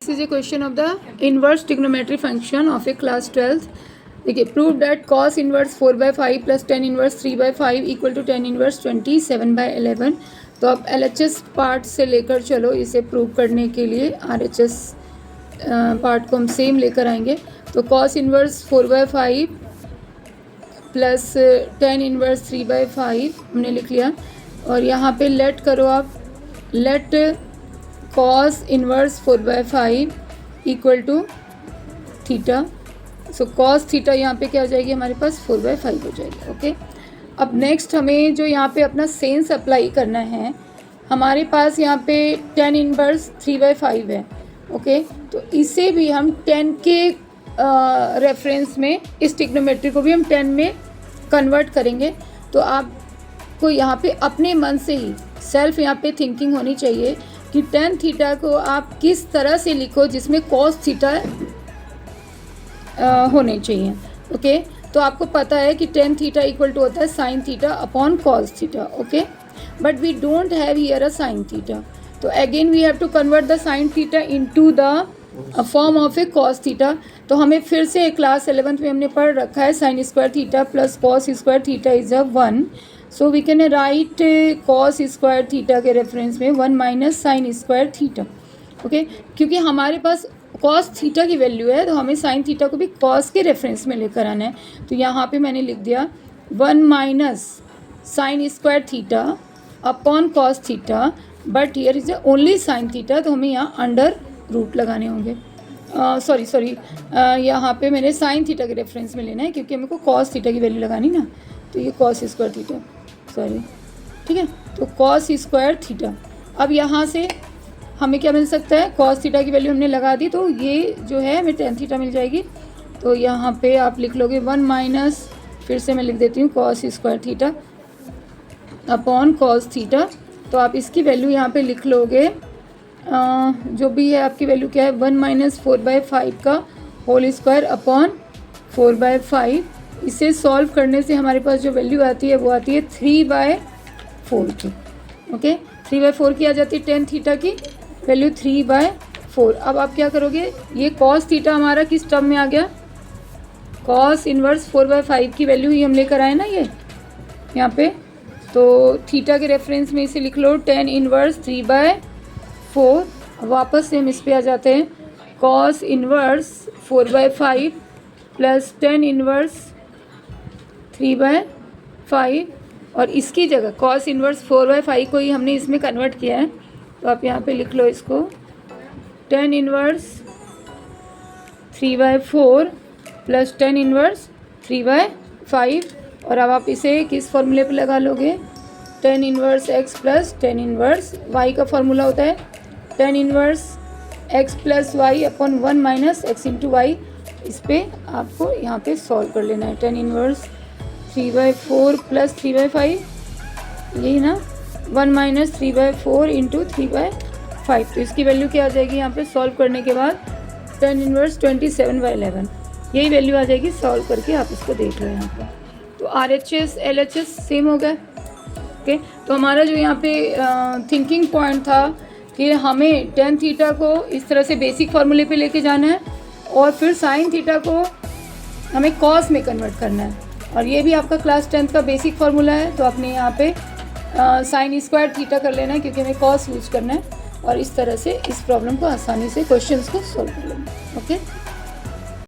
This is a question of the inverse trigonometry function of a class 12th. देखिए, prove that cos inverse 4/5 plus tan inverse 3/5 equal to tan inverse 27/11. तो अब LHS part से लेकर चलो इसे prove करने के लिए RHS पार्ट को हम सेम लेकर आएंगे. तो cos inverse 4/5 plus tan inverse 3/5 हमने लिख लिया. और यहाँ पे लेट करो आप, let cos inverse 4/5 equal to theta. So cos theta यहाँ पे क्या हो जाएगी हमारे पास 4/5 हो जाएगी. ओके, अब नेक्स्ट हमें जो यहाँ पे अपना सेंस अप्लाई करना है, हमारे पास यहाँ पे tan इनवर्स 3/5 है. ओके, तो इसे भी हम 10 के रेफरेंस में, इस ट्रिग्नोमेट्री को भी हम 10 में कन्वर्ट करेंगे. तो आपको यहाँ पे अपने मन से ही सेल्फ यहाँ पे थिंकिंग होनी चाहिए कि tan थीटा को आप किस तरह से लिखो जिसमें cos थीटा होने चाहिए. ओके, तो आपको पता है कि tan थीटा इक्वल टू होता है sin theta upon cos theta. Okay, but we don't have here a sin theta. तो again we have to convert the sin theta into the form of a cos theta. तो हमें फिर से class 11th में हमने पढ़ रखा है sin square theta plus cos square theta is a 1. So we can write cos square theta के रेफरेंस में 1 minus sin square theta. Okay, क्योंकि हमारे पास cos थीटा की वैल्यू है तो हमें sin थीटा को भी cos के रेफरेंस में लेकर आना है. तो यहाँ पे मैंने लिख दिया 1 minus sin square theta upon cos theta, but here is only sin theta. तो हमें यहाँ अंडर रूट लगाने होंगे. सॉरी यहाँ पे मैंने sin थीटा के रेफरेंस में लेना है क्योंकि हमको cos थीटा की वैल्यू लगानी ना. तो ये cos स्क्वायर थीटा, सॉरी, ठीक है. तो cos स्क्वायर थीटा. अब यहाँ से हमें क्या मिल सकता है, cos थीटा की वैल्यू हमने लगा दी तो ये जो है हमें tan थीटा मिल जाएगी. तो यहाँ पे आप लिख लोगे 1 माइनस, फिर से मैं लिख देती हूँ cos square theta upon cos theta. तो आप इसकी वैल्यू यहाँ पे लिख लोगे, जो भी है आपकी वैल्यू क्या है, 1 माइनस 4/5 का होल स्क्वायर अपॉन 4/5. इसे सॉल्व करने से हमारे पास जो वैल्यू आती है वो आती है 3/4 की. ओके, 3/4 की आ जाती है tan थीटा की वैल्यू 3/4. अब आप क्या करोगे, ये cos थीटा हमारा किस टर्म में आ गया, cos इनवर्स 4/5 की वैल्यू ही हम लेकर आए ना ये यहाँ पे. तो थीटा के रेफरेंस में इसे लिख लो tan इनवर्स 3/4. अब वापस से हम इस पे आ जाते हैं, cos inverse 4/5 plus tan inverse 3/5. और इसकी जगह cos इनवर्स 4/5 को ही हमने इसमें कन्वर्ट किया है. तो आप यहाँ पे लिख लो इसको tan inverse 3/4 plus tan inverse 3/5. और अब आप इसे किस फॉर्मूले पे लगा लोगे, tan inverse x plus tan inverse y का फॉर्मूला होता है tan inverse x plus y upon 1 minus x into y. इस पर आपको यहाँ पे सॉल्व कर लेना है. tan इनवर्स 3/4 प्लस 3/5, यही ना, 1 माइनस 3/4 इंटू 3/5. तो इसकी वैल्यू क्या आ जाएगी यहाँ पे सॉल्व करने के बाद, tan इनवर्स 27/11. यही वैल्यू आ जाएगी. सॉल्व करके आप इसको देख लो यहाँ पे. तो RHS LHS सेम हो गया. ओके, तो हमारा जो यहाँ पे थिंकिंग पॉइंट था कि हमें tan थीटा को इस तरह से बेसिक फार्मूले पे लेके जाना है और फिर sin थीटा को हमें cos में कन्वर्ट करना है. और ये भी आपका क्लास 10th का बेसिक फार्मूला है. तो आपने यहाँ पे sin स्क्वायर थीटा कर लेना है क्योंकि हमें cos यूज करना है. और इस तरह से इस प्रॉब्लम को आसानी से क्वेश्चंस को सॉल्व कर लेना. ओके.